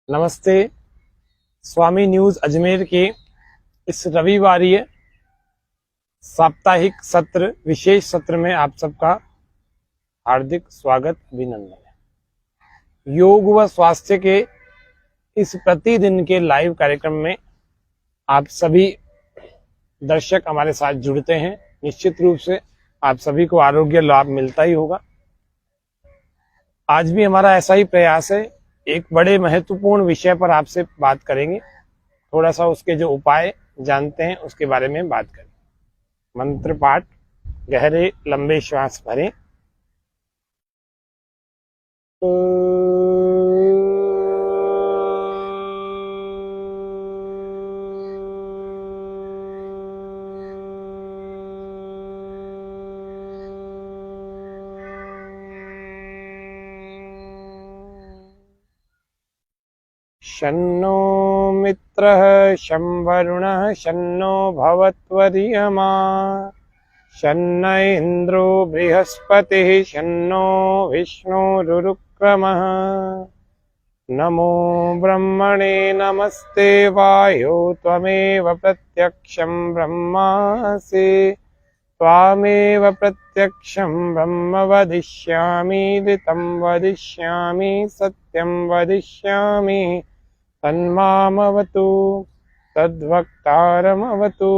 नमस्ते। स्वामी न्यूज अजमेर के इस रविवारीय साप्ताहिक सत्र विशेष सत्र में आप सबका हार्दिक स्वागत अभिनंदन है। योग व स्वास्थ्य के इस प्रतिदिन के लाइव कार्यक्रम में आप सभी दर्शक हमारे साथ जुड़ते हैं। निश्चित रूप से आप सभी को आरोग्य लाभ मिलता ही होगा। आज भी हमारा ऐसा ही प्रयास है। एक बड़े महत्वपूर्ण विषय पर आपसे बात करेंगे, थोड़ा सा उसके जो उपाय जानते हैं उसके बारे में बात करेंगे। मंत्र पाठ, गहरे लंबे श्वास भरें। शन्नो मित्रः शं वरुणः शन्नो भवत्वरियमा शन्न इन्द्रो बृहस्पतिः शन्नो विष्णुरुक्रमः। नमो ब्रह्मणे नमस्ते वायो त्वमेव प्रत्यक्षं ब्रह्मासि त्वामेव प्रत्यक्षं ब्रह्म वदिष्यामि ऋतं वदिष्यामि सत्यं वदिष्यामि तन्मामवतु तद्वक्तारमवतु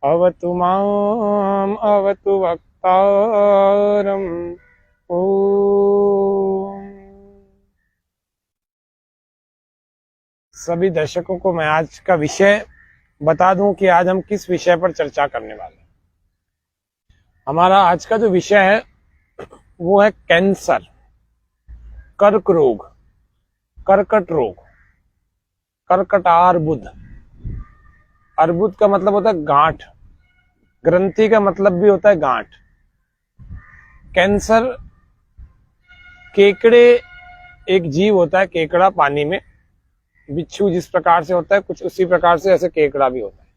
अवतु माम् अवतु वक्तारम्। ओम। सभी दर्शकों को मैं आज का विषय बता दूं कि आज हम किस विषय पर चर्चा करने वाले हैं। हमारा आज का जो विषय है वो है कैंसर, कर्क रोग, कर्कट रोग, कर्कटार्बुद। अर्बुद का मतलब होता है गांठ, ग्रंथि का मतलब भी होता है गांठ। कैंसर, केकड़े एक जीव होता है, केकड़ा पानी में, बिच्छू जिस प्रकार से होता है कुछ उसी प्रकार से ऐसे केकड़ा भी होता है।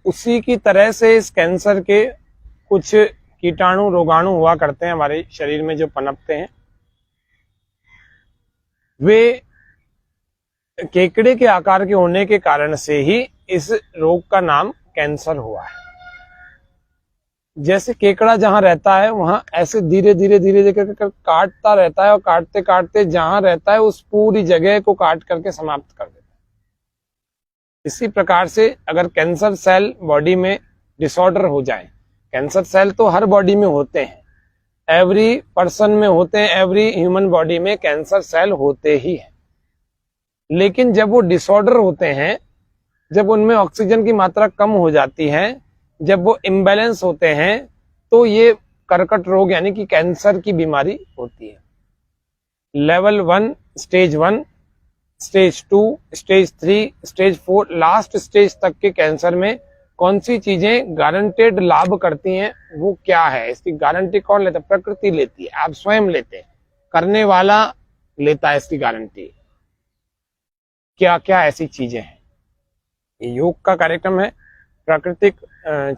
उसी की तरह से इस कैंसर के कुछ कीटाणु रोगाणु हुआ करते हैं हमारे शरीर में जो पनपते हैं। वे केकड़े के आकार के होने के कारण से ही इस रोग का नाम कैंसर हुआ है। जैसे केकड़ा जहां रहता है वहां ऐसे धीरे धीरे धीरे धीरे काटता रहता है और काटते काटते जहां रहता है उस पूरी जगह को काट करके समाप्त कर देता है। इसी प्रकार से अगर कैंसर सेल बॉडी में डिसऑर्डर हो जाए, कैंसर सेल तो हर बॉडी में होते हैं, एवरी पर्सन में होते हैं, एवरी ह्यूमन बॉडी में कैंसर सेल होते ही हैं। लेकिन जब वो डिसऑर्डर होते हैं, जब उनमें ऑक्सीजन की मात्रा कम हो जाती है, जब वो इम्बैलेंस होते हैं, तो ये कर्कट रोग यानी कि कैंसर की बीमारी होती है। Level 1, stage 1, stage 2, stage 3, stage 4, last stage तक के कैंसर में कौन सी चीजें गारंटेड लाभ करती हैं, वो क्या है, इसकी गारंटी कौन लेता है? प्रकृति लेती है, आप स्वयं लेते हैं, करने वाला लेता है इसकी गारंटी। क्या क्या ऐसी चीजें हैं? ये योग का कार्यक्रम है, प्राकृतिक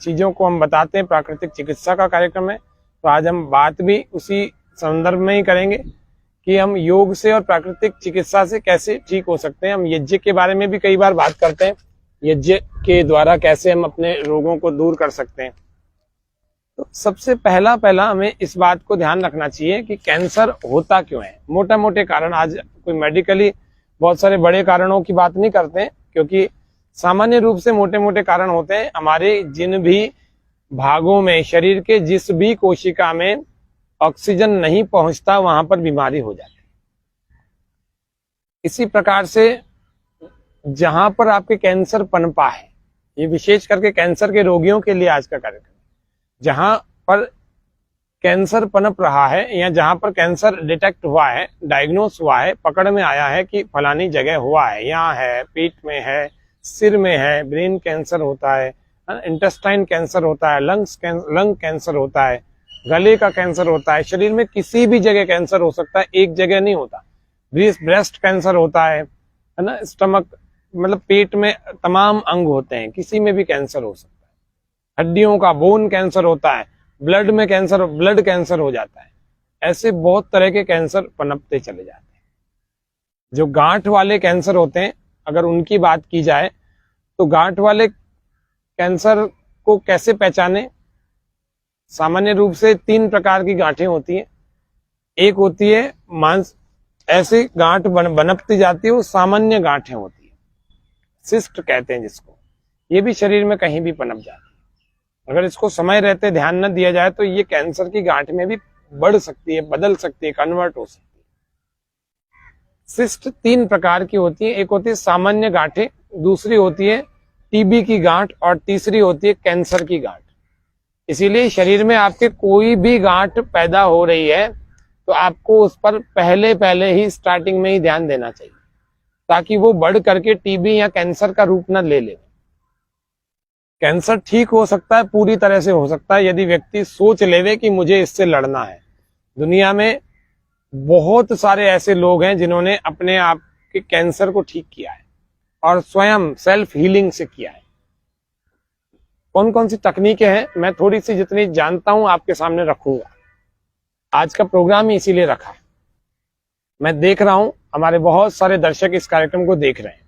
चीजों को हम बताते हैं, प्राकृतिक चिकित्सा का कार्यक्रम है। तो आज हम बात भी उसी संदर्भ में ही करेंगे कि हम योग से और प्राकृतिक चिकित्सा से कैसे ठीक हो सकते हैं। हम यज्ञ के बारे में भी कई बार बात करते हैं, यज्ञ के द्वारा कैसे हम अपने रोगों को दूर कर सकते हैं। तो सबसे पहला हमें इस बात को ध्यान रखना चाहिए कि कैंसर होता क्यों है। मोटा मोटे कारण, आज कोई मेडिकली बहुत सारे बड़े कारणों की बात नहीं करते हैं, क्योंकि सामान्य रूप से मोटे मोटे कारण होते हैं। हमारे जिन भी भागों में, शरीर के जिस भी कोशिका में ऑक्सीजन नहीं पहुंचता वहां पर बीमारी हो जाती है। इसी प्रकार से जहां पर आपके कैंसर पनपा है, ये विशेष करके कैंसर के रोगियों के लिए आज का कार्यक्रम, जहां पर कैंसर पनप रहा है या जहां पर कैंसर डिटेक्ट हुआ है, डायग्नोस हुआ है, पकड़ में आया है कि फलानी जगह हुआ है, यहाँ है, पेट में है, सिर में है, ब्रेन कैंसर होता है, इंटेस्टाइन कैंसर होता है, लंग कैंसर होता है, गले का कैंसर होता है, शरीर में किसी भी जगह कैंसर हो सकता है, एक जगह नहीं होता। ब्रेस्ट कैंसर होता है ना, स्टमक मतलब पेट में तमाम अंग होते हैं, किसी में भी कैंसर हो सकता है। हड्डियों का बोन कैंसर होता है, ब्लड में कैंसर, ब्लड कैंसर हो जाता है। ऐसे बहुत तरह के कैंसर पनपते चले जाते हैं। जो गांठ वाले कैंसर होते हैं, अगर उनकी बात की जाए तो गांठ वाले कैंसर को कैसे पहचाने? सामान्य रूप से 3 प्रकार की गांठें होती हैं। एक होती है मांस, ऐसी गांठ बनपती जाती है, वो सामान्य गांठें होती है, सिस्ट कहते हैं जिसको। ये भी शरीर में कहीं भी पनप जाती है। अगर इसको समय रहते ध्यान न दिया जाए तो ये कैंसर की गांठ में भी बढ़ सकती है, बदल सकती है, कन्वर्ट हो सकती है। सिस्ट 3 प्रकार की होती है। एक होती है सामान्य गांठें, दूसरी होती है टीबी की गांठ, और तीसरी होती है कैंसर की गांठ। इसीलिए शरीर में आपके कोई भी गांठ पैदा हो रही है तो आपको उस पर पहले ही स्टार्टिंग में ही ध्यान देना चाहिए, ताकि वो बढ़ करके टीबी या कैंसर का रूप न ले ले। कैंसर ठीक हो सकता है, पूरी तरह से हो सकता है, यदि व्यक्ति सोच लेवे कि मुझे इससे लड़ना है। दुनिया में बहुत सारे ऐसे लोग हैं जिन्होंने अपने आप के कैंसर को ठीक किया है और स्वयं सेल्फ हीलिंग से किया है। कौन कौन सी तकनीकें हैं, मैं थोड़ी सी जितनी जानता हूं आपके सामने रखूंगा। आज का प्रोग्राम ही इसीलिए रखा है। मैं देख रहा हूं हमारे बहुत सारे दर्शक इस कार्यक्रम को देख रहे हैं।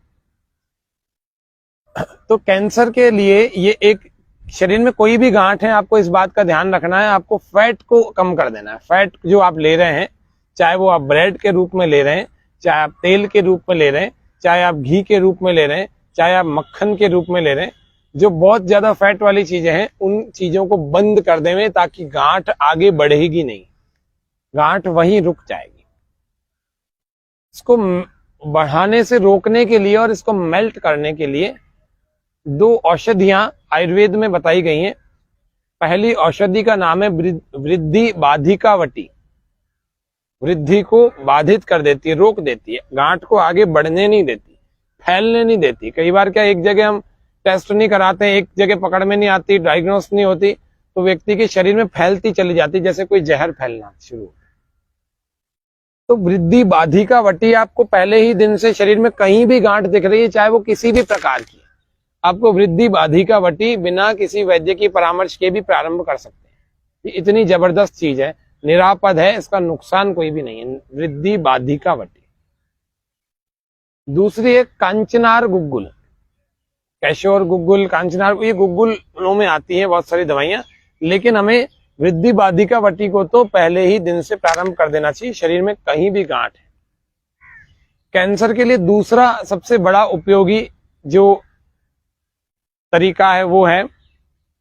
तो कैंसर के लिए ये एक, शरीर में कोई भी गांठ है, आपको इस बात का ध्यान रखना है, आपको फैट को कम कर देना है। फैट जो आप ले रहे हैं, चाहे वो आप ब्रेड के रूप में ले रहे हैं, चाहे आप तेल के रूप में ले रहे हैं, चाहे आप घी के रूप में ले रहे हैं, चाहे आप मक्खन के रूप में ले रहे हैं, जो बहुत ज्यादा फैट वाली चीजें हैं उन चीजों को बंद कर देवें, ताकि गांठ आगे बढ़ेगी नहीं, गांठ वहीं रुक जाएगी। इसको बढ़ाने से रोकने के लिए और इसको मेल्ट करने के लिए 2 औषधियां आयुर्वेद में बताई गई हैं। पहली औषधि का नाम है वृद्धि बाधिकावटी। वृद्धि को बाधित कर देती है, रोक देती है, गांठ को आगे बढ़ने नहीं देती, फैलने नहीं देती। कई बार क्या, एक जगह हम टेस्ट नहीं कराते हैं, एक जगह पकड़ में नहीं आती, डायग्नोस नहीं होती, तो व्यक्ति के शरीर में फैलती चली जाती, जैसे कोई जहर फैलना शुरू। तो वृद्धि बाधिकावटी आपको पहले ही दिन से शरीर में कहीं भी गांठ दिख रही है, चाहे वो किसी भी प्रकार की, आपको वृद्धि बाधिकावटी बिना किसी वैद्य की परामर्श के भी प्रारंभ कर सकते हैं। ये इतनी जबरदस्त चीज है, निरापद है, इसका नुकसान कोई भी नहीं है। वृद्धि बाधिकावटी। दूसरी है कांचनार गुग्गुल। कैशोर गुग्गुल, कांचनार, ये गुग्गुलों में आती है बहुत सारी दवाइयां, लेकिन हमें वृद्धि बाधिकावटी को तो पहले ही दिन से प्रारंभ कर देना चाहिए, शरीर में कहीं भी गांठ है। कैंसर के लिए दूसरा सबसे बड़ा उपयोगी जो तरीका है वो है,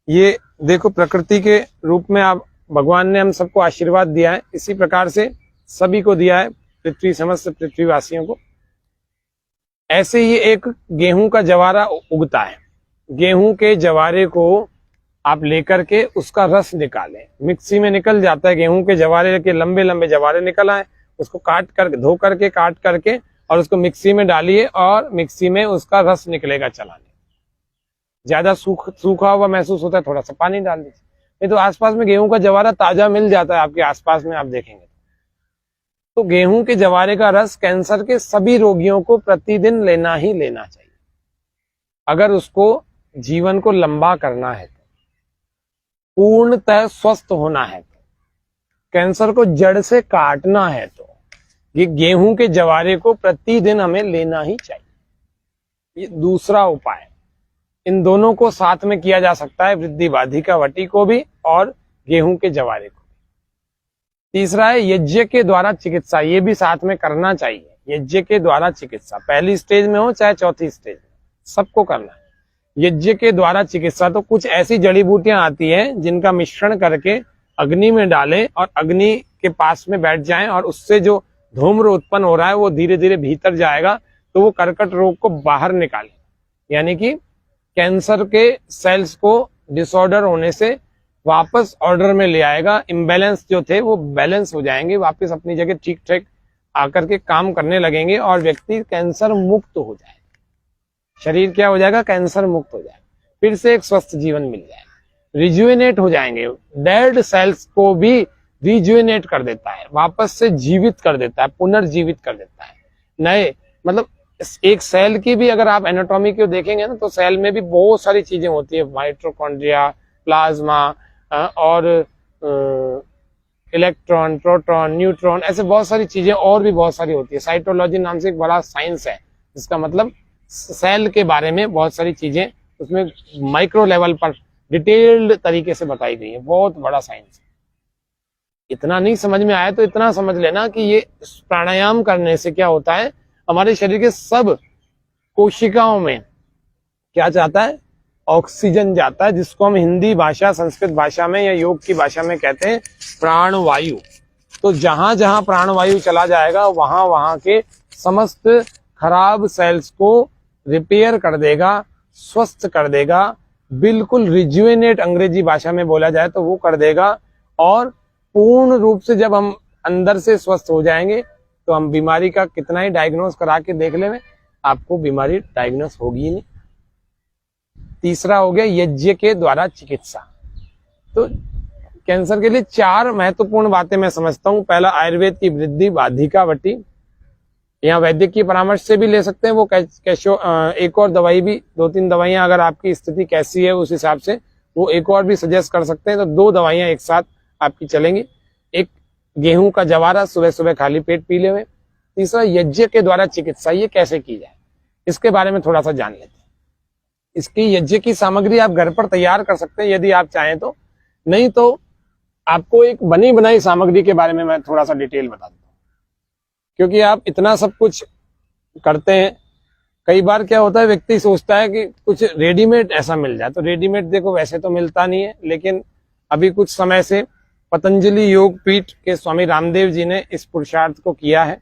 ये देखो, प्रकृति के रूप में आप, भगवान ने हम सबको आशीर्वाद दिया है, इसी प्रकार से सभी को दिया है, पृथ्वी, समस्त पृथ्वीवासियों को। ऐसे ही एक गेहूं का जवारा उगता है। गेहूं के जवारे को आप लेकर के उसका रस निकालें, मिक्सी में निकल जाता है। गेहूं के जवारे के लंबे लंबे जवारे निकल आए, उसको काट कर, धो करके, काट करके, और उसको मिक्सी में डालिए, और मिक्सी में उसका रस निकलेगा चलाने। ज्यादा सूखा हुआ महसूस होता है, थोड़ा सा पानी डाल दीजिए। नहीं तो आसपास में गेहूं का जवारा ताजा मिल जाता है आपके आसपास में, आप देखेंगे। तो गेहूं के जवारे का रस कैंसर के सभी रोगियों को प्रतिदिन लेना ही लेना चाहिए, अगर उसको जीवन को लंबा करना है, तो पूर्णतः स्वस्थ होना है, तो कैंसर को जड़ से काटना है, तो ये गेहूं के जवारे को प्रतिदिन हमें लेना ही चाहिए। ये दूसरा उपाय है। इन दोनों को साथ में किया जा सकता है, वृद्धि बाधिकावटी को भी और गेहूं के जवारे को। तीसरा है यज्ञ के द्वारा चिकित्सा, ये भी साथ में करना चाहिए। यज्ञ के द्वारा चिकित्सा, पहली स्टेज में हो चाहे चौथी स्टेज में, सबको करना है। यज्ञ के द्वारा चिकित्सा, तो कुछ ऐसी जड़ी बूटियां आती हैं जिनका मिश्रण करके अग्नि में डालें और अग्नि के पास में बैठ जाएं, और उससे जो धूम्र उत्पन्न हो रहा है वो धीरे धीरे भीतर जाएगा, तो वो कर्कट रोग को बाहर निकाले, यानी कि कैंसर के सेल्स को डिसऑर्डर होने से वापस ऑर्डर में ले आएगा। इम्बैलेंस जो थे वो बैलेंस हो जाएंगे, वापस अपनी जगह ठीक ठीक आकर के काम करने लगेंगे, और व्यक्ति कैंसर मुक्त हो जाएगा। शरीर क्या हो जाएगा? कैंसर मुक्त हो जाएगा, फिर से एक स्वस्थ जीवन मिल जाएगा, रिजुवेनेट हो जाएंगे। डेड सेल्स को भी रिजुवेनेट कर देता है, वापस से जीवित कर देता है, पुनर्जीवित कर देता है। नए, मतलब एक सेल की भी अगर आप एनाटॉमी को देखेंगे ना, तो सेल में भी बहुत सारी चीजें होती है, माइटोकॉन्ड्रिया, प्लाज्मा, और इलेक्ट्रॉन, प्रोटॉन, न्यूट्रॉन, ऐसे बहुत सारी चीजें और भी बहुत सारी होती है। साइटोलॉजी नाम से एक बड़ा साइंस है, जिसका मतलब सेल के बारे में बहुत सारी चीजें उसमें माइक्रो लेवल पर डिटेल्ड तरीके से बताई गई है। बहुत बड़ा साइंस है। इतना नहीं समझ में आया तो इतना समझ लेना कि ये प्राणायाम करने से क्या होता है, हमारे शरीर के सब कोशिकाओं में क्या जाता है, ऑक्सीजन जाता है, जिसको हम हिंदी भाषा, संस्कृत भाषा में या योग की भाषा में कहते हैं प्राणवायु। तो जहां जहां प्राणवायु चला जाएगा वहां वहां के समस्त खराब सेल्स को रिपेयर कर देगा, स्वस्थ कर देगा, बिल्कुल रिजुवेनेट अंग्रेजी भाषा में बोला जाए तो वो कर देगा। और पूर्ण रूप से जब हम अंदर से स्वस्थ हो जाएंगे तो हम बीमारी का कितना ही डायग्नोस करा के देख लें, आपको बीमारी डायग्नोस होगी ही नहीं। तीसरा हो गया यज्ञ के द्वारा चिकित्सा। तो कैंसर के लिए 4 महत्वपूर्ण बातें मैं समझता हूं। पहला, आयुर्वेद की वृद्धि बाधिकावटी, यहाँ वैद्य की परामर्श से भी ले सकते हैं। वो एक और दवाई भी, 2-3 दवाइयां अगर आपकी स्थिति कैसी है उस हिसाब से वो एक और भी सजेस्ट कर सकते हैं। तो 2 दवाइयां एक साथ आपकी चलेंगी। एक, गेहूं का जवारा सुबह सुबह खाली पेट पी लेवे। तीसरा, यज्ञ के द्वारा चिकित्सा, ये कैसे की जाए इसके बारे में थोड़ा सा जान लेते हैं। इसकी यज्ञ की सामग्री आप घर पर तैयार कर सकते हैं यदि आप चाहें तो, नहीं तो आपको एक बनी बनाई सामग्री के बारे में मैं थोड़ा सा डिटेल बता देता हूँ। क्योंकि आप इतना सब कुछ करते हैं, कई बार क्या होता है, व्यक्ति सोचता है कि कुछ रेडीमेड ऐसा मिल जाए। तो रेडीमेड देखो वैसे तो मिलता नहीं है, लेकिन अभी कुछ समय से पतंजलि योग पीठ के स्वामी रामदेव जी ने इस पुरुषार्थ को किया है।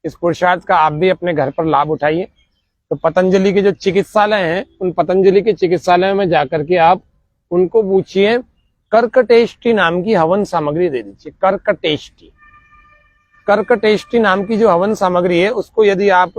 इस पुरुषार्थ का आप भी अपने घर पर लाभ उठाइए। तो पतंजलि के जो चिकित्सालय हैं, उन पतंजलि के चिकित्सालय में जाकर के आप उनको पूछिए, कर्कटेष्टि नाम की हवन सामग्री दे दीजिए। कर्कटेष्टि नाम की जो हवन सामग्री है उसको यदि आप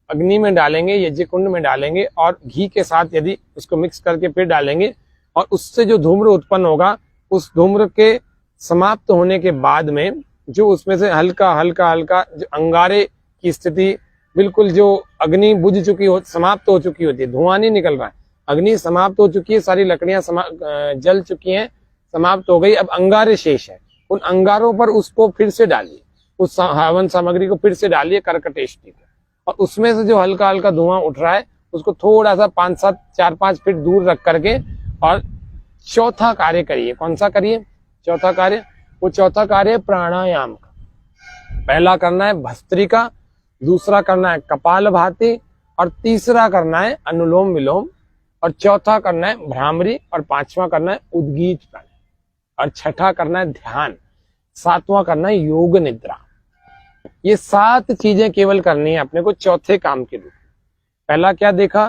अग्नि में डालेंगे, यज्ञ कुंड में डालेंगे और घी के साथ यदि उसको मिक्स करके फिर डालेंगे और उससे जो धूम्र उत्पन्न होगा, उस धूम्र के समाप्त होने के बाद में जो उसमें से हल्का हल्का हल्का जो अंगारे की स्थिति, बिल्कुल जो अग्नि बुझ चुकी हो, समाप्त हो चुकी होती है, धुआं नहीं निकल रहा है, अग्नि समाप्त हो चुकी है, सारी लकड़ियां जल चुकी हैं, समाप्त हो गई, अब अंगारे शेष है। उन अंगारों पर उसको फिर से डालिए, उस हवन सामग्री को फिर से डालिए कर्कटेष्टि को, और उसमें से जो हल्का हल्का धुआं उठ रहा है उसको थोड़ा सा 4-5 फीट दूर रख करके और चौथा कार्य करिए। कौन सा करिए? चौथा कार्य, वो चौथा कार्य है प्राणायाम का। पहला करना है भस्त्रिका, दूसरा करना है कपालभाति, और तीसरा करना है अनुलोम विलोम, और चौथा करना है भ्रामरी, और 5वां करना है उद्गीत प्राणायाम, और छठा करना है ध्यान, 7वां करना है योग निद्रा। ये 7 चीजें केवल करनी है अपने को चौथे काम के रूप में। पहला क्या देखा?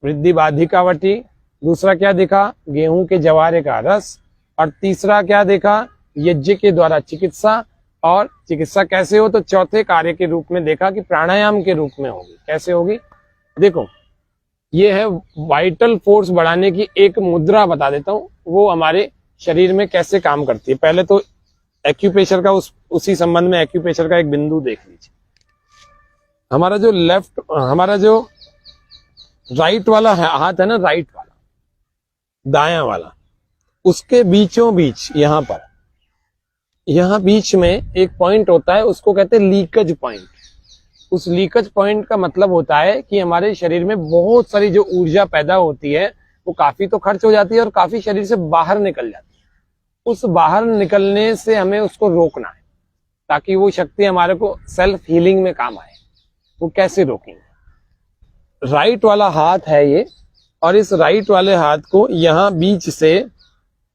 वृद्धि बाधिकावटी। दूसरा क्या देखा? गेहूं के जवारे का रस। और तीसरा क्या देखा? यज्ञ के द्वारा चिकित्सा। और चिकित्सा कैसे हो? तो चौथे कार्य के रूप में देखा कि प्राणायाम के रूप में होगी। कैसे होगी? देखो, ये है वाइटल फोर्स बढ़ाने की एक मुद्रा बता देता हूं, वो हमारे शरीर में कैसे काम करती है। पहले तो एक्यूप्रेशर का उसी संबंध में एक्यूप्रेशर का एक बिंदु देख लीजिए। हमारा जो राइट वाला हाथ है ना, राइट वाला, दायां वाला, उसके बीचों बीच यहां बीच में एक पॉइंट होता है, उसको कहते हैं लीकेज पॉइंट। उस लीकेज पॉइंट का मतलब होता है कि हमारे शरीर में बहुत सारी जो ऊर्जा पैदा होती है वो काफी तो खर्च हो जाती है और काफी शरीर से बाहर निकल जाती है। उस बाहर निकलने से हमें उसको रोकना है ताकि वो शक्ति हमारे को सेल्फ हीलिंग में काम आए। वो कैसे रोकेंगे? राइट वाला हाथ है ये, और इस राइट वाले हाथ को यहां बीच से,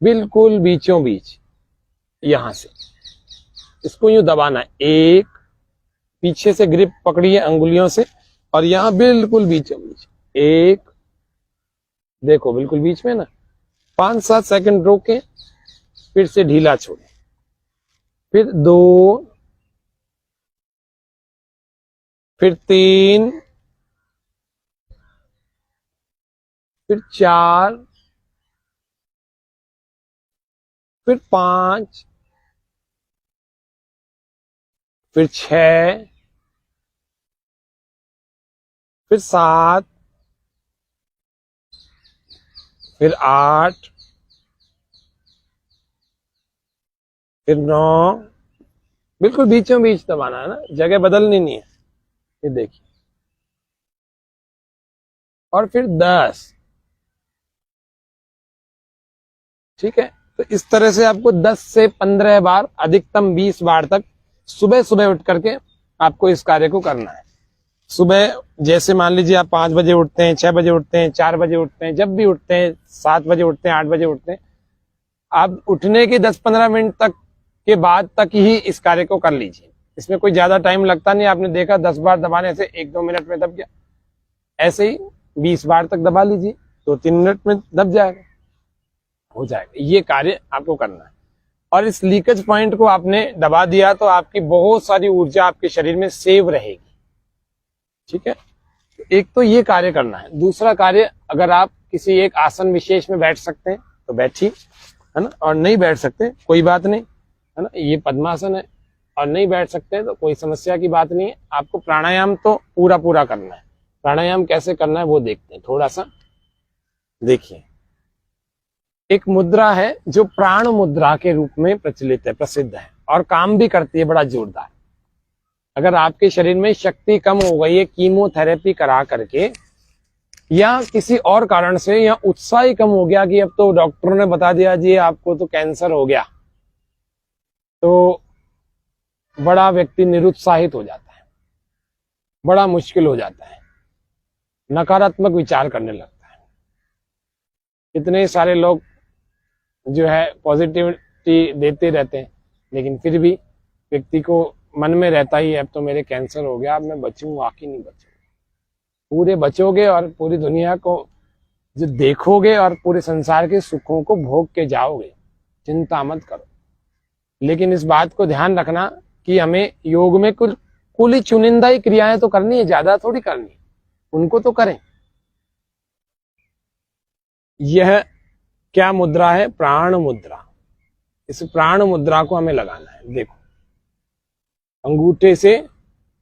बिल्कुल बीचों बीच, यहां से इसको यूं दबाना है। एक, पीछे से ग्रिप पकड़िए अंगुलियों से, और यहां बिल्कुल बीचों बीच एक, देखो बिल्कुल बीच में ना, 5-7 सेकंड रोके, फिर से ढीला छोड़े, फिर 2, फिर 3, फिर 4, फिर 5, फिर 6, फिर 7, फिर 8, फिर 9, बिल्कुल बीचों बीच दबाना है ना, जगह बदलनी नहीं है। ये देखिए, और फिर 10। ठीक है, तो इस तरह से आपको 10 से 15 बार, अधिकतम 20 बार तक सुबह सुबह उठ करके आपको इस कार्य को करना है। सुबह जैसे मान लीजिए आप 5 बजे उठते हैं, 6 बजे उठते हैं, 4 बजे उठते हैं, जब भी उठते हैं, 7 बजे उठते हैं, 8 बजे उठते हैं, आप उठने के 10-15 मिनट तक के बाद तक ही इस कार्य को कर लीजिए। इसमें कोई ज्यादा टाइम लगता नहीं। आपने देखा 10 बार दबाने से 1-2 मिनट में दब गया, ऐसे ही 20 बार तक दबा लीजिए, 2-3 मिनट में दब जाएगा, हो जाएगा। ये कार्य आपको करना है। और इस लीकेज पॉइंट को आपने दबा दिया तो आपकी बहुत सारी ऊर्जा आपके शरीर में सेव रहेगी। ठीक है, एक तो ये कार्य करना है। दूसरा कार्य, अगर आप किसी एक आसन विशेष में बैठ सकते हैं तो बैठिए, है ना, और नहीं बैठ सकते कोई बात नहीं, है ना, ये पद्मासन है, और नहीं बैठ सकते तो कोई समस्या की बात नहीं है। आपको प्राणायाम तो पूरा पूरा करना है। प्राणायाम कैसे करना है वो देखते हैं, थोड़ा सा देखिए। एक मुद्रा है जो प्राण मुद्रा के रूप में प्रचलित है, प्रसिद्ध है, और काम भी करती है बड़ा जोरदार। अगर आपके शरीर में शक्ति कम हो गई है कीमोथेरेपी करा करके, या किसी और कारण से, या उत्साह ही कम हो गया कि अब तो डॉक्टरों ने बता दिया जी आपको तो कैंसर हो गया, तो बड़ा व्यक्ति निरुत्साहित हो जाता है, बड़ा मुश्किल हो जाता है, नकारात्मक विचार करने लगता है। कितने सारे लोग जो है पॉजिटिविटी देते रहते हैं, लेकिन फिर भी व्यक्ति को मन में रहता ही है अब तो मेरे कैंसर हो गया, अब मैं बचूंगा कि नहीं बचूंगा। पूरे बचोगे और पूरी दुनिया को जो देखोगे और पूरे संसार के सुखों को भोग के जाओगे, चिंता मत करो। लेकिन इस बात को ध्यान रखना कि हमें योग में कुल ही चुनिंदा ही क्रियाएं तो करनी है, ज्यादा थोड़ी करनी है, उनको तो करें। यह क्या मुद्रा है? प्राण मुद्रा। इस प्राण मुद्रा को हमें लगाना है। देखो, अंगूठे से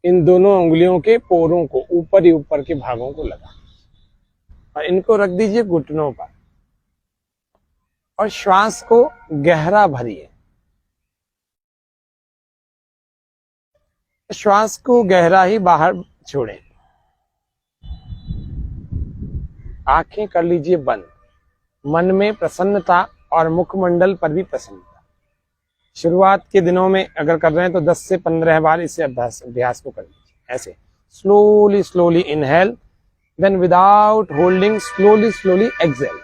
इन दोनों उंगलियों के पोरों को, ऊपर ही ऊपर के भागों को लगा, और इनको रख दीजिए घुटनों पर, और श्वास को गहरा भरिए। श्वास को गहरा ही बाहर छोड़ें। आंखें कर लीजिए बंद। मन में प्रसन्नता और मुखमंडल पर भी प्रसन्नता। शुरुआत के दिनों में अगर कर रहे हैं तो 10 से 15 बार इसे अभ्यास को कर लीजिए। ऐसे slowly slowly inhale, then without holding slowly slowly exhale.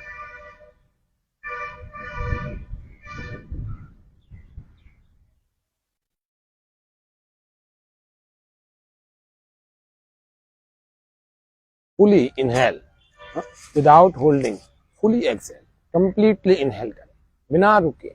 Fully inhale without holding, fully exhale, completely inhale करें बिना रुके।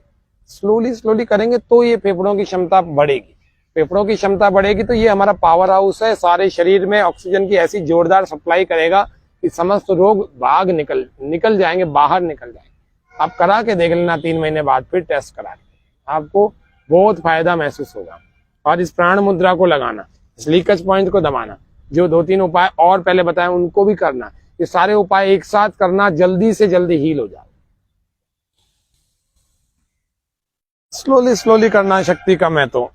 स्लोली स्लोली करेंगे तो ये फेफड़ों की क्षमता बढ़ेगी। फेफड़ों की क्षमता बढ़ेगी तो ये हमारा पावर हाउस है, सारे शरीर में ऑक्सीजन की ऐसी जोरदार सप्लाई करेगा कि समस्त रोग भाग निकल जाएंगे, बाहर निकल जाएंगे। आप करा के देख लेना 3 महीने बाद, फिर टेस्ट करा के, आपको बहुत फायदा महसूस होगा। और इस प्राण मुद्रा को लगाना, इस लीकेज पॉइंट को दबाना, जो 2-3 उपाय और पहले बताए उनको भी करना। ये सारे उपाय एक साथ करना, जल्दी से जल्दी हील हो जाए। स्लोली स्लोली करना, शक्ति कम है तो।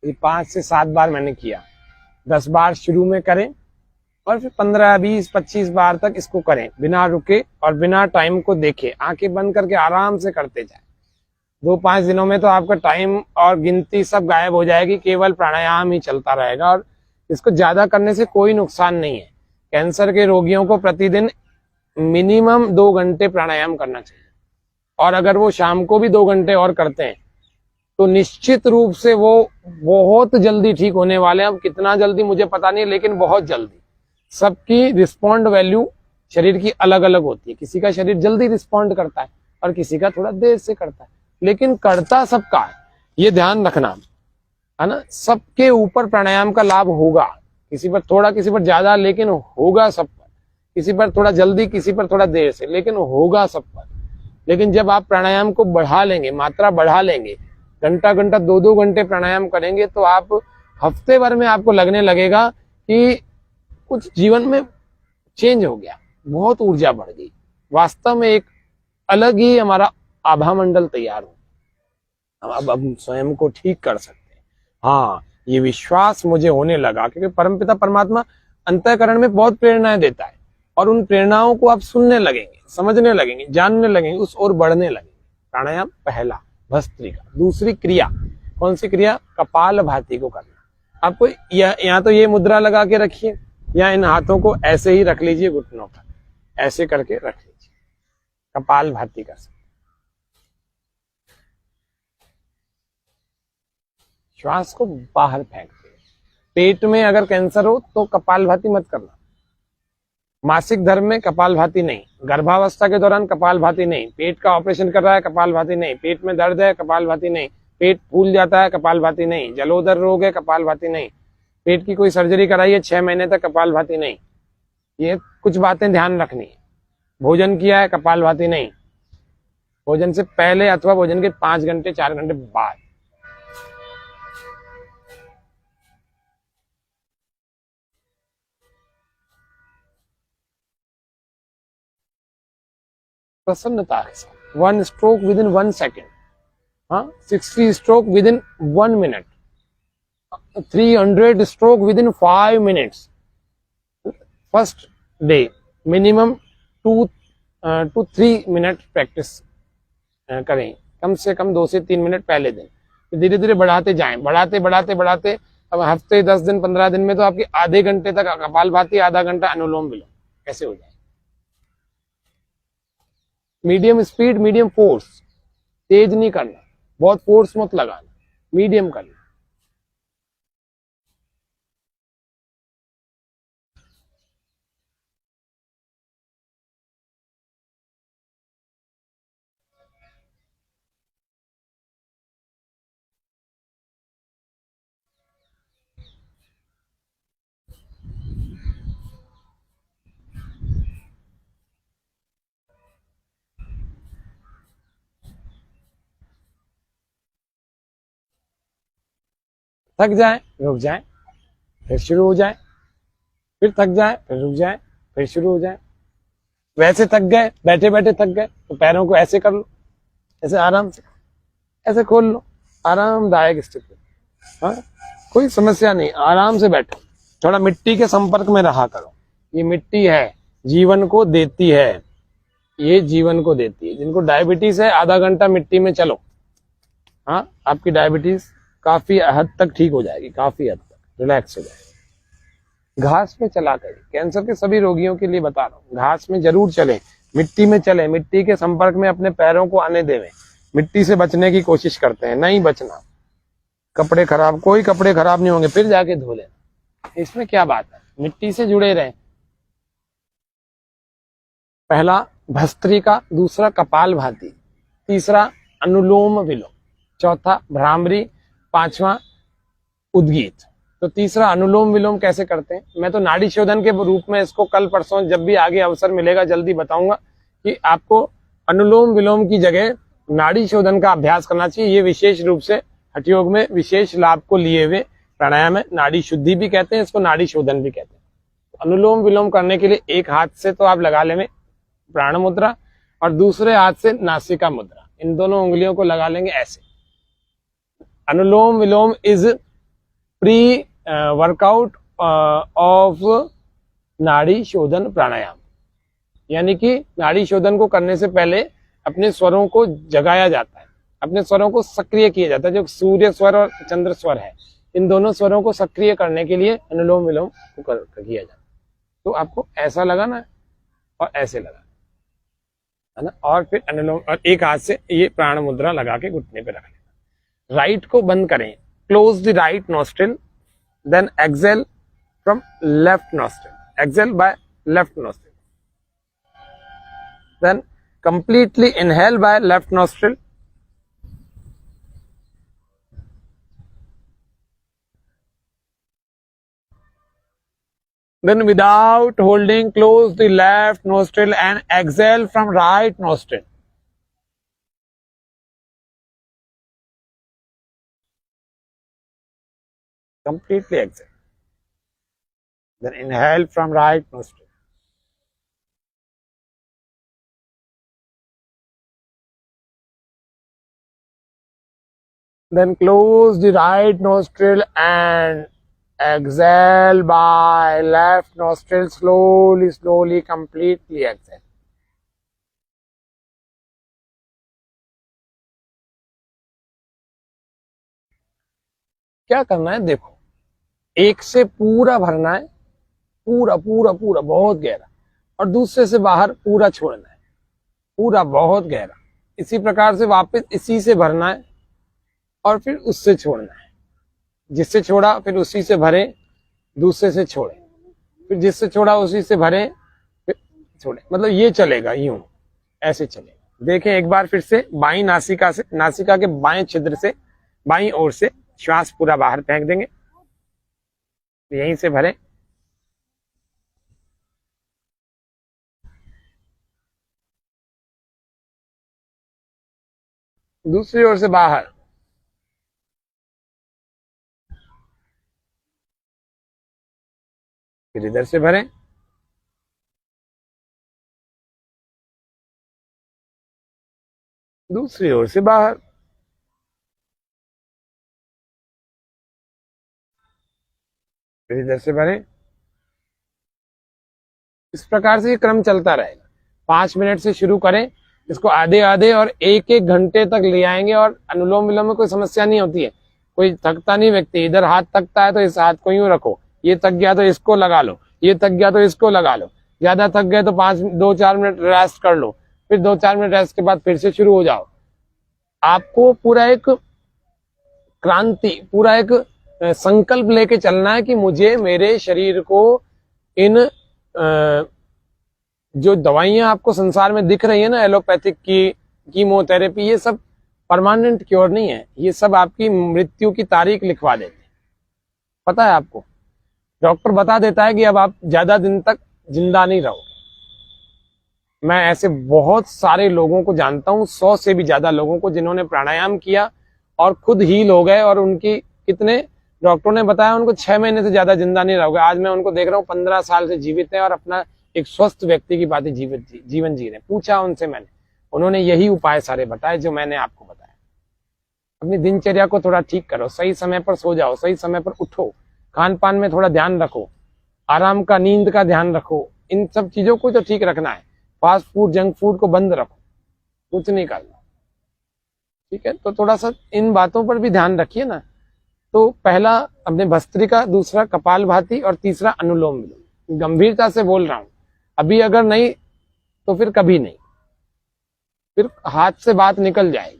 ये 5 से 7 बार मैंने किया। 10 बार शुरू में करें और फिर 15, 20, 25 बार तक इसको करें बिना रुके और बिना टाइम को देखे, आंखें बंद करके आराम से करते जाए। 2-5 दिनों में तो आपका टाइम और गिनती सब गायब हो जाएगी, केवल प्राणायाम ही चलता रहेगा। और इसको ज्यादा करने से कोई नुकसान नहीं है। कैंसर के रोगियों को प्रतिदिन मिनिमम 2 घंटे प्राणायाम करना चाहिए, और अगर वो शाम को भी 2 घंटे और करते हैं तो निश्चित रूप से वो बहुत जल्दी ठीक होने वाले हैं। अब कितना जल्दी मुझे पता नहीं, लेकिन बहुत जल्दी। सबकी रिस्पॉन्ड वैल्यू शरीर की अलग अलग होती है। किसी का शरीर जल्दी रिस्पॉन्ड करता है और किसी का थोड़ा देर से करता है, लेकिन करता सबका है, ये ध्यान रखना है ना। सबके ऊपर प्राणायाम का लाभ होगा, किसी पर थोड़ा, किसी पर ज्यादा, लेकिन होगा सब पर। किसी पर थोड़ा जल्दी, किसी पर थोड़ा देर से, लेकिन होगा सब पर। लेकिन जब आप प्राणायाम को बढ़ा लेंगे, मात्रा बढ़ा लेंगे, घंटा घंटा 2-2 घंटे प्राणायाम करेंगे, तो आप हफ्ते भर में आपको लगने लगेगा कि कुछ जीवन में चेंज हो गया, बहुत ऊर्जा बढ़ गई। वास्तव में एक अलग ही हमारा आभा मंडल तैयार हो, अब हम स्वयं को ठीक कर सकते हैं। हाँ, ये विश्वास मुझे होने लगा, क्योंकि परमपिता परमात्मा अंतःकरण में बहुत प्रेरणाएं देता है, और उन प्रेरणाओं को आप सुनने लगेंगे, समझने लगेंगे, जानने लगेंगे, उस ओर बढ़ने लगेंगे। प्राणायाम पहला भस्त्रिका। दूसरी क्रिया, कौन सी क्रिया? कपाल भाती को करना। आपको या तो ये मुद्रा लगा के रखिए, या इन हाथों को ऐसे ही रख लीजिए घुटनों पर, ऐसे करके रख लीजिए, कपाल भाती कर सकते। श्वास को बाहर फेंक दे। पेट में अगर कैंसर हो तो कपालभाति मत करना। मासिक धर्म में कपालभाति नहीं, गर्भावस्था के दौरान कपालभाति नहीं, पेट का ऑपरेशन कर रहा है कपालभाति नहीं, पेट में दर्द है कपालभाति नहीं, पेट फूल जाता है कपालभाति नहीं, जलोदर रोग है कपालभाति नहीं, पेट की कोई सर्जरी कराई है 6 महीने तक कपालभाति नहीं। ये कुछ बातें ध्यान रखनी है। भोजन किया है कपालभाति नहीं, भोजन से पहले अथवा भोजन के 5 घंटे 4 घंटे बाद। प्रसन्नता के साथ 1 स्ट्रोक विद इन 1 सेकेंड, हाँ 60 stroke with in 1 minute, 300 stroke with in 5 minutes. First day minimum 2 to 3 minute practice करें, कम से कम 2 से 3 मिनट पहले दिन। तो धीरे धीरे बढ़ाते जाएं, बढ़ाते अब हफ्ते 10 दिन 15 दिन में तो आपके आधे घंटे तक कपालभाति, आधा घंटा अनुलोम विलोम ऐसे हो जाए। मीडियम स्पीड, मीडियम फोर्स, तेज नहीं करना, बहुत फोर्स मत लगाना, मीडियम करना। थक जाए, रुक जाए, फिर शुरू हो जाए, फिर थक जाए, फिर रुक जाए, फिर शुरू हो जाए। वैसे थक गए, बैठे बैठे थक गए, तो पैरों को ऐसे कर लो, ऐसे आराम से ऐसे खोल लो, आरामदायक स्थिति। हाँ, कोई समस्या नहीं, आराम से बैठो। थोड़ा मिट्टी के संपर्क में रहा करो। ये मिट्टी है, जीवन को देती है, ये जीवन को देती है। जिनको डायबिटीज है, आधा घंटा मिट्टी में चलो, हाँ आपकी डायबिटीज काफी हद तक ठीक हो जाएगी, काफी हद तक रिलैक्स हो जाएगी। घास में चला करें, कैंसर के सभी रोगियों के लिए बता रहा हूँ, घास में जरूर चले, मिट्टी में चले, मिट्टी के संपर्क में अपने पैरों को आने देवें। मिट्टी से बचने की कोशिश करते हैं, नहीं बचना। कपड़े खराब, कोई कपड़े खराब नहीं होंगे, फिर जाके धो लेना, इसमें क्या बात है, मिट्टी से जुड़े रहें। पहला भस्त्रिका, दूसरा कपालभाति, तीसरा अनुलोम विलोम, चौथा भ्रामरी, पांचवा उद्गीत। तो तीसरा अनुलोम विलोम कैसे करते हैं, मैं तो नाड़ी शोधन के रूप में इसको कल परसों जब भी आगे अवसर मिलेगा जल्दी बताऊंगा कि आपको अनुलोम विलोम की जगह नाड़ी शोधन का अभ्यास करना चाहिए। ये विशेष रूप से हठयोग में विशेष लाभ को लिए हुए प्राणायाम है। नाड़ी शुद्धि भी कहते हैं इसको, नाड़ी शोधन भी कहते हैं। अनुलोम विलोम करने के लिए एक हाथ से तो आप लगा लेंगे प्राण मुद्रा, और दूसरे हाथ से नासिका मुद्रा, इन दोनों उंगलियों को लगा लेंगे ऐसे। अनुलोम विलोम इज प्री वर्कआउट ऑफ नाड़ी शोधन प्राणायाम, यानी कि नाड़ी शोधन को करने से पहले अपने स्वरों को जगाया जाता है, अपने स्वरों को सक्रिय किया जाता है। जो सूर्य स्वर और चंद्र स्वर है, इन दोनों स्वरों को सक्रिय करने के लिए अनुलोम विलोम को किया जाता है। तो आपको ऐसा लगाना है और ऐसे लगाना है ना, और फिर अनुलोम, और एक हाथ से ये प्राण मुद्रा लगा के घुटने पे रख लेना। राइट को बंद करें, close the right nostril, then exhale from left nostril, exhale by left nostril, then completely inhale by left nostril, then without holding, close the left nostril and exhale from right nostril. Completely exhale. Then inhale from right nostril. Then close the right nostril and exhale by left nostril, slowly, slowly, completely exhale. क्या करना है, देखो, एक से पूरा भरना है, पूरा पूरा पूरा बहुत गहरा, और दूसरे से बाहर पूरा छोड़ना है, पूरा बहुत गहरा। इसी प्रकार से वापस इसी से भरना है और फिर उससे छोड़ना है, जिससे छोड़ा फिर उसी से भरे, दूसरे से छोड़े, फिर जिससे छोड़ा उसी से भरे, फिर छोड़े। मतलब ये चलेगा, यूं ऐसे चलेगा। देखें एक बार फिर से, बाईं नासिका से, नासिका के बाएं छिद्र से, बाईं ओर से श्वास पूरा बाहर फेंक देंगे, यहीं से भरे, दूसरी ओर से बाहर, फिर इधर से भरें, दूसरी ओर से बाहर, फिर इधर से भरें। इस प्रकार से ये क्रम चलता रहेगा। 5 मिनट से शुरू करें, इसको आधे आधे और एक एक घंटे तक ले आएंगे, और अनुलोम विलोम में कोई समस्या नहीं होती है, कोई थकता नहीं व्यक्ति। इधर हाथ थकता है तो इस हाथ को यूं रखो, ये थक गया तो इसको लगा लो, ये थक गया तो इसको लगा लो, ज्यादा थक गए तो 2-4 मिनट रेस्ट कर लो, फिर 2-4 मिनट रेस्ट के बाद फिर से शुरू हो जाओ। आपको पूरा एक क्रांति, पूरा एक संकल्प लेके चलना है कि मुझे मेरे शरीर को इन जो दवाइयां आपको संसार में दिख रही है ना, एलोपैथिक की, कीमोथेरेपी, ये सब परमानेंट क्योर नहीं है, ये सब आपकी मृत्यु की तारीख लिखवा देते हैं। पता है आपको, डॉक्टर बता देता है कि अब आप ज्यादा दिन तक जिंदा नहीं रहोगे। मैं ऐसे बहुत सारे लोगों को जानता हूं, 100 से भी ज्यादा लोगों को, जिन्होंने प्राणायाम किया और खुद हील हो गए, और उनकी कितने डॉक्टरों ने बताया उनको 6 महीने से ज्यादा जिंदा नहीं रहोगे। आज मैं उनको देख रहा हूँ 15 साल से जीवित है और अपना एक स्वस्थ व्यक्ति की बातें जीवन जी रहे हैं। पूछा उनसे मैंने, उन्होंने यही उपाय सारे बताए जो मैंने आपको बताया। अपनी दिनचर्या को थोड़ा ठीक करो, सही समय पर सो जाओ, सही समय पर उठो, खान पान में थोड़ा ध्यान रखो, आराम का, नींद का ध्यान रखो, इन सब चीजों को तो ठीक रखना है। फास्ट फूड, जंक फूड को बंद रखो, कुछ नहीं करना, ठीक है। तो थोड़ा सा इन बातों पर भी ध्यान रखिए ना। तो पहला अपने भस्त्रिका, दूसरा कपालभाति, और तीसरा अनुलोम विलोम। गंभीरता से बोल रहा हूं, अभी अगर नहीं तो फिर कभी नहीं, फिर हाथ से बात निकल जाएगी।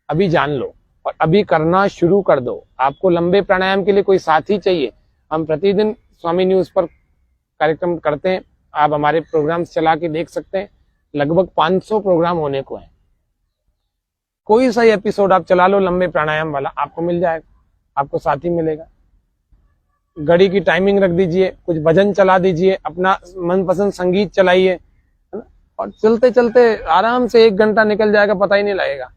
अभी जान लो और अभी करना शुरू कर दो। आपको लंबे प्राणायाम के लिए कोई साथी चाहिए, हम प्रतिदिन स्वामी न्यूज पर कार्यक्रम करते हैं, आप हमारे प्रोग्राम्स चला के देख सकते हैं। लगभग 500 प्रोग्राम होने को है। कोई सा एपिसोड आप चला लो लंबे प्राणायाम वाला, आपको मिल जाएगा, आपको साथी मिलेगा। घड़ी की टाइमिंग रख दीजिए, कुछ भजन चला दीजिए, अपना मनपसंद संगीत चलाइए, है ना, और चलते चलते आराम से 1 घंटा निकल जाएगा, पता ही नहीं लगेगा।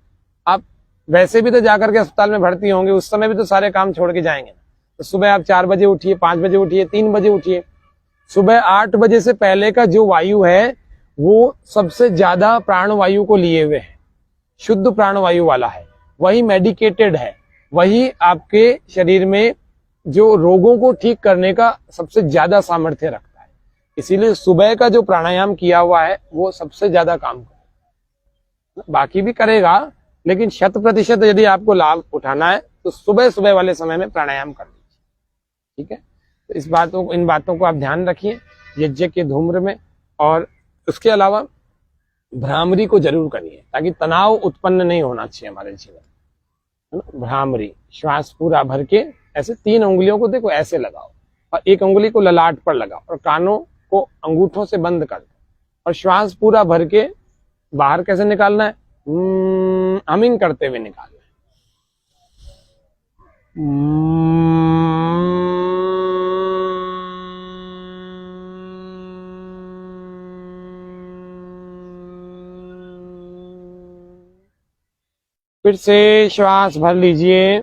आप वैसे भी तो जाकर के अस्पताल में भर्ती होंगे, उस समय भी तो सारे काम छोड़ के जाएंगे। तो सुबह आप 4 बजे उठिए, 5 बजे उठिए, 3 बजे उठिए। सुबह 8 बजे से पहले का जो वायु है वो सबसे ज्यादा प्राणवायु को लिए हुए है, शुद्ध प्राणवायु वाला है, वही मेडिकेटेड है, वही आपके शरीर में जो रोगों को ठीक करने का सबसे ज्यादा सामर्थ्य रखता है। इसीलिए सुबह का जो प्राणायाम किया हुआ है वो सबसे ज्यादा काम करेगा। बाकी भी करेगा, लेकिन 100% यदि आपको लाभ उठाना है तो सुबह सुबह वाले समय में प्राणायाम कर लीजिए, ठीक है। तो इन बातों को आप ध्यान रखिए यज्ञ के धूम्र में। और उसके अलावा भ्रामरी को जरूर करिए, ताकि तनाव उत्पन्न नहीं होना चाहिए हमारे जीवन में। है ना, भ्रामरी। श्वास पूरा भर के ऐसे 3 उंगलियों को देखो ऐसे लगाओ और एक उंगली को ललाट पर लगाओ और कानों को अंगूठों से बंद कर दो और श्वास पूरा भर के बाहर कैसे निकालना है, हमिंग करते हुए निकालना है। फिर से श्वास भर लीजिए।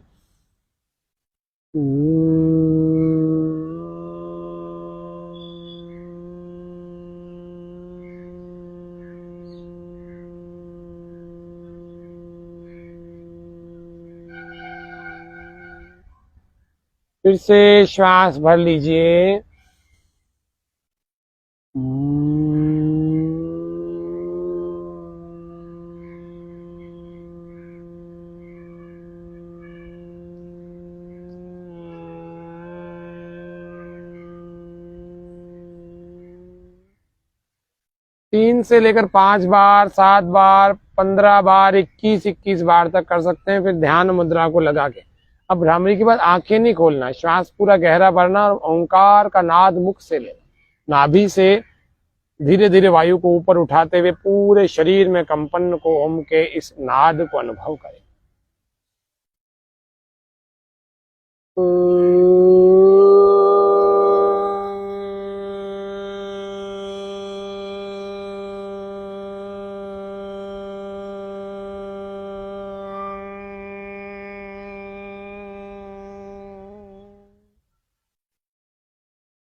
फिर से श्वास भर लीजिए। 3 से लेकर 5 बार, 7 बार, 15 बार, 21 बार तक कर सकते हैं। फिर ध्यान मुद्रा को लगा के अब भ्रामरी के बाद आंखें नहीं खोलना, श्वास पूरा गहरा भरना और ओंकार का नाद मुख से लेना। नाभि से धीरे धीरे वायु को ऊपर उठाते हुए पूरे शरीर में कंपन को, ओम के इस नाद को अनुभव करें।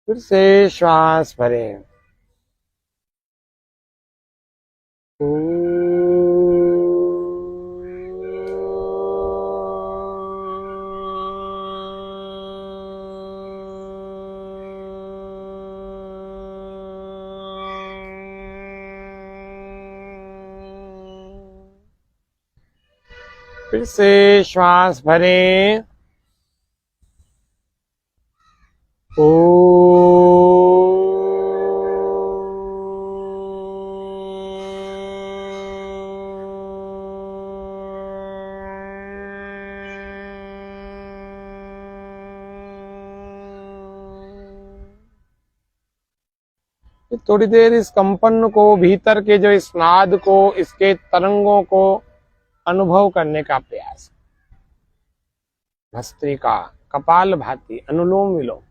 फिर से श्वास भरें। फिर से श्वास भरें। थोड़ी देर इस कंपन को, भीतर के जो इस नाद को, इसके तरंगों को अनुभव करने का प्रयास। भस्त्रिका, कपाल भाती, अनुलोम विलोम,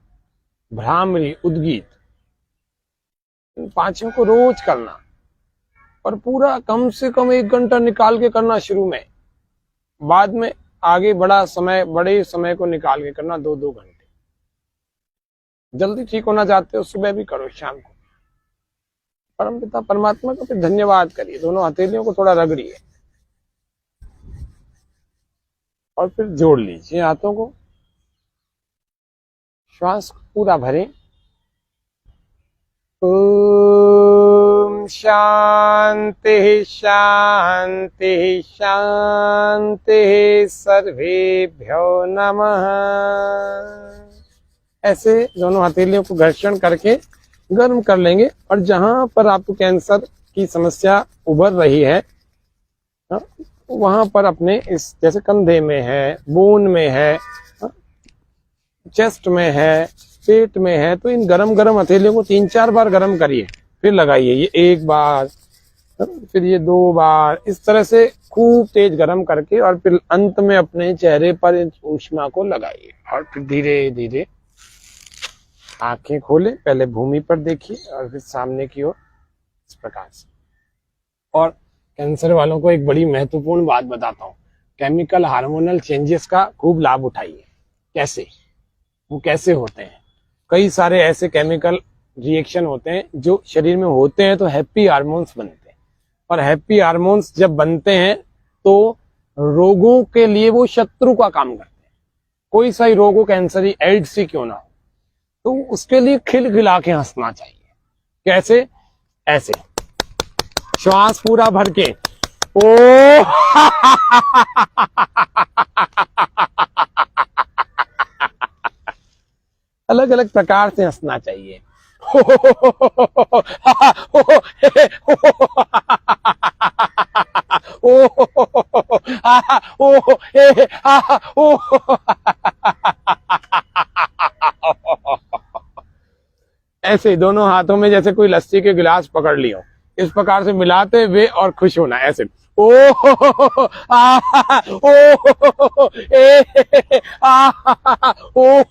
भ्रामरी, उद्गीत, इन 5 को रोज करना और पूरा कम से कम 1 घंटा निकाल के करना शुरू में। बाद में आगे बड़े समय को निकाल के करना, 2-2 घंटे। जल्दी ठीक होना चाहते हो सुबह भी करो, शाम को। परमपिता परमात्मा का फिर धन्यवाद करिए। दोनों हथेलियों को थोड़ा रगड़िए और फिर जोड़ लीजिए हाथों को। श्वास पूरा भरें। ओम शांति शांति शांति, सर्वेभ्यो नमः। ऐसे दोनों हथेलियों को घर्षण करके गर्म कर लेंगे और जहां पर आपको कैंसर की समस्या उभर रही है वहां पर अपने इस, जैसे कंधे में है, बोन में है, चेस्ट में है, पेट में है, तो इन गरम गरम हथेलियों को 3-4 बार गरम करिए, फिर लगाइए। ये 1 बार, फिर ये 2 बार, इस तरह से खूब तेज गरम करके और फिर अंत में अपने चेहरे पर इस ऊष्मा को लगाइए और फिर धीरे धीरे आंखें खोले। पहले भूमि पर देखिए और फिर सामने की ओर, इस प्रकार से। और कैंसर वालों को एक बड़ी महत्वपूर्ण बात बताता हूँ, केमिकल हार्मोनल चेंजेस का खूब लाभ उठाइए। कैसे, वो कैसे होते हैं? कई सारे ऐसे केमिकल रिएक्शन होते हैं जो शरीर में होते हैं तो हैप्पी हार्मोन्स बनते हैं, और हैप्पी हार्मोन्स जब बनते हैं तो रोगों के लिए वो शत्रु का काम करते हैं। कोई सा ही रोग हो, कैंसर ही, एड्स ही क्यों ना हो, तो उसके लिए खिलखिला के हंसना चाहिए। कैसे? ऐसे श्वास पूरा भर के ओ अलग अलग प्रकार से हंसना चाहिए। आ ओ ए आ ओ। ऐसे दोनों हाथों में जैसे कोई लस्सी के गिलास पकड़ लियो, इस प्रकार से मिलाते हुए और खुश होना ऐसे। ओ आ ओ ए आ ओ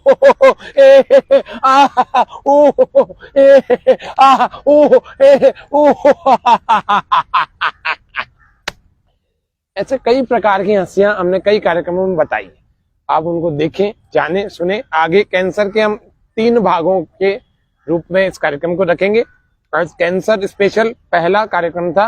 ए आ ओ ए आ ओ ए ओ। ऐसे कई प्रकार की हंसियां हमने कई कार्यक्रमों में बताई है, आप उनको देखें, जाने, सुने। आगे कैंसर के हम 3 भागों के रूप में इस कार्यक्रम को रखेंगे। आज कैंसर स्पेशल पहला कार्यक्रम था,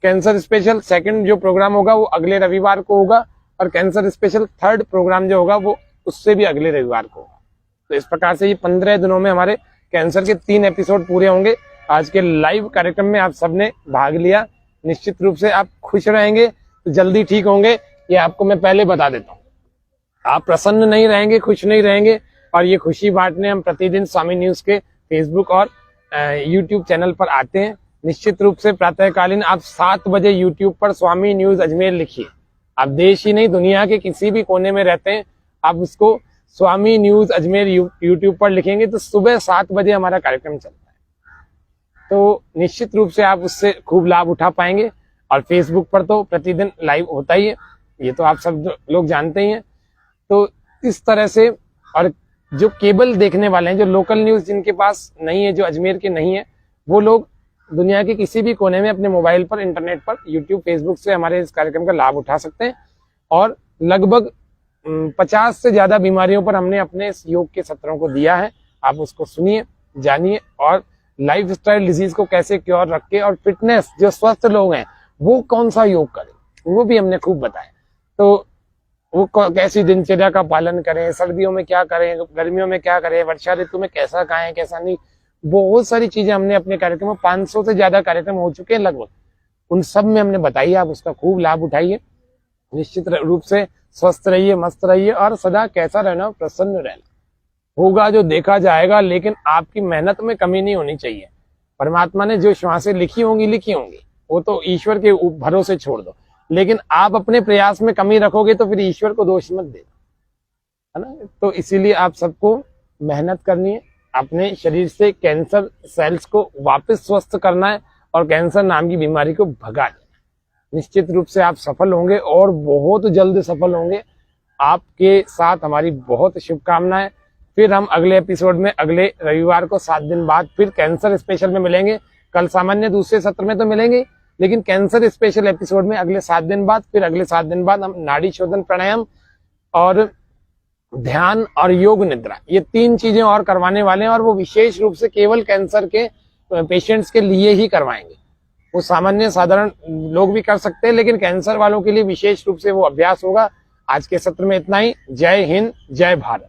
कैंसर स्पेशल सेकंड जो प्रोग्राम होगा वो अगले रविवार को होगा, और कैंसर स्पेशल थर्ड प्रोग्राम जो होगा वो उससे भी अगले रविवार को होगा। तो इस प्रकार से ये 15 दिनों में हमारे कैंसर के 3 एपिसोड पूरे होंगे। आज के लाइव कार्यक्रम में आप सबने भाग लिया, निश्चित रूप से आप खुश रहेंगे, तो जल्दी ठीक होंगे, ये आपको मैं पहले बता देता हूँ। आप प्रसन्न नहीं रहेंगे, खुश नहीं रहेंगे, और ये खुशी बांटने हम प्रतिदिन स्वामी न्यूज के फेसबुक और यूट्यूब चैनल पर आते हैं। निश्चित रूप से प्रातःकालीन आप 7 बजे यूट्यूब पर स्वामी न्यूज अजमेर लिखिए। आप देश ही नहीं दुनिया के किसी भी कोने में रहते हैं, आप उसको स्वामी न्यूज अजमेर यूट्यूब पर लिखेंगे तो सुबह 7 बजे हमारा कार्यक्रम चलता है, तो निश्चित रूप से आप उससे खूब लाभ उठा पाएंगे। और फेसबुक पर तो प्रतिदिन लाइव होता ही है, ये तो आप सब लोग जानते ही हैं। तो इस तरह से, और जो केबल देखने वाले हैं, जो लोकल न्यूज जिनके पास नहीं है, जो अजमेर के नहीं है, वो लोग दुनिया के किसी भी कोने में अपने मोबाइल पर, इंटरनेट पर, यूट्यूब, फेसबुक से हमारे इस कार्यक्रम का लाभ उठा सकते हैं। और लगभग 50 से ज्यादा बीमारियों पर हमने अपने इस योग के सत्रों को दिया है। आप उसको सुनिए, जानिए, और लाइफ स्टाइल डिजीज को कैसे क्योर रखे, और फिटनेस, जो स्वस्थ लोग हैं वो कौन सा योग करें, वो भी हमने खूब बताया। तो वो कैसी दिनचर्या का पालन करें, सर्दियों में क्या करें, गर्मियों में क्या करें, वर्षा ऋतु में कैसा खाएं, कैसा नहीं, बहुत सारी चीजें हमने अपने कार्यक्रम में, 500 से ज्यादा कार्यक्रम हो चुके हैं लगभग, उन सब में हमने बताई। आप उसका खूब लाभ उठाइए, निश्चित रूप से स्वस्थ रहिए, मस्त रहिए, और सदा कैसा रहना, प्रसन्न रहना। होगा जो देखा जाएगा, लेकिन आपकी मेहनत में कमी नहीं होनी चाहिए। परमात्मा ने जो श्वासें लिखी होंगी, वो तो ईश्वर के भरोसे छोड़ दो, लेकिन आप अपने प्रयास में कमी रखोगे तो फिर ईश्वर को दोष मत देना, है ना। तो इसीलिए आप सबको मेहनत करनी है, अपने शरीर से कैंसर सेल्स को वापस स्वस्थ करना है, और कैंसर नाम की बीमारी को भगा देना। निश्चित रूप से आप सफल होंगे, और बहुत जल्द सफल होंगे। आपके साथ हमारी बहुत शुभकामनाएं। फिर हम अगले एपिसोड में अगले रविवार को 7 दिन बाद फिर कैंसर स्पेशल में मिलेंगे। कल सामान्य दूसरे सत्र में तो मिलेंगे, लेकिन कैंसर स्पेशल एपिसोड में अगले 7 दिन बाद, फिर अगले 7 दिन बाद हम नाड़ी शोधन, प्राणायाम और ध्यान और योग निद्रा, ये 3 चीजें और करवाने वाले हैं, और वो विशेष रूप से केवल कैंसर के पेशेंट्स के लिए ही करवाएंगे। वो सामान्य साधारण लोग भी कर सकते हैं, लेकिन कैंसर वालों के लिए विशेष रूप से वो अभ्यास होगा। आज के सत्र में इतना ही। जय हिंद, जय भारत।